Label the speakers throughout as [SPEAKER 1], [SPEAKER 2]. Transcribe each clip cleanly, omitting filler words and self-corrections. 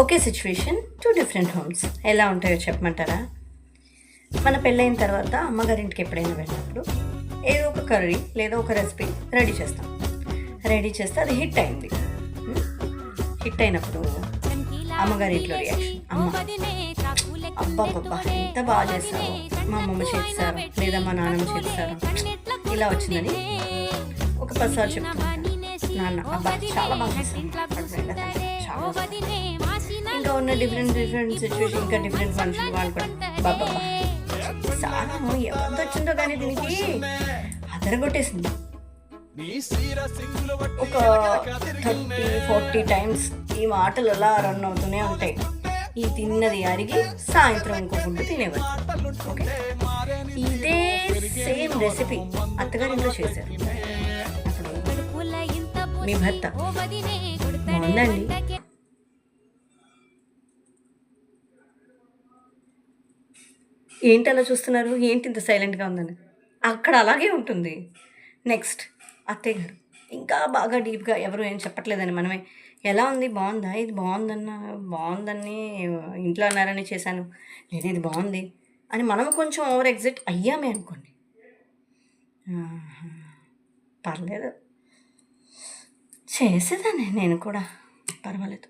[SPEAKER 1] ఒకే situation, 2 different homes ఎలా ఉంటాయో చెప్పమంటారా? మన పెళ్ళైన తర్వాత అమ్మగారింటికి ఎప్పుడైనా వెళ్ళినప్పుడు ఏదో ఒక కర్రీ లేదా ఒక రెసిపీ రెడీ చేస్తే అది హిట్ అయింది. హిట్ అయినప్పుడు అమ్మగారింట్లో రియాక్షన్, అమ్మ అబ్బాబ్బా ఎంత బాగా చేస్తారో, మా అమ్మమ్మ చేస్తారు లేదా మా నాన్నమ్మ చేస్తారు, ఇలా వచ్చిందని ఒక 10 సార్లు చెప్తున్నాను. నాన్న అబ్బా చాలా బాగా చేస్తాను, చాలా ఇంకా ఉన్న డిఫరెంట్ సిచ్యువేషన్, ఇంకా డిఫరెంట్ మనుషులు వాళ్ళు కూడా బాబా సారము ఎవరితో వచ్చిందో కానీ దీనికి అదరగొట్టేసింది. ఒక 30-40 టైమ్స్ ఈ మాటలు అలా రన్ అవుతూనే ఉంటాయి. ఈ తిన్నది అరిగి సాయంత్రం ఇంకో ఫుడ్ తినేవారు. ఓకే, ఇదే సేమ్ రెసిపీ అత్తగారింట్లో చేశారు. మీ భర్త బాగుందండి, ఏంటి అలా చూస్తున్నారు, ఏంటి ఇంత సైలెంట్గా ఉందని, అక్కడ అలాగే ఉంటుంది. నెక్స్ట్ అత్తయ్య గారు ఇంకా బాగా డీప్గా, ఎవరు ఏం చెప్పట్లేదని మనమే ఎలా ఉంది, బాగుందా, ఇది బాగుందని ఇంట్లో అన్నారని చేశాను, లేదా ఇది బాగుంది అని మనము కొంచెం ఓవర్ ఎగ్జిట్ అయ్యామే అనుకోండి, పర్లేదు చేసేదాన్ని నేను కూడా, పర్వాలేదు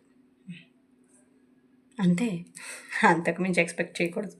[SPEAKER 1] అంతే, అంతకు మించి ఎక్స్పెక్ట్ చేయకూడదు.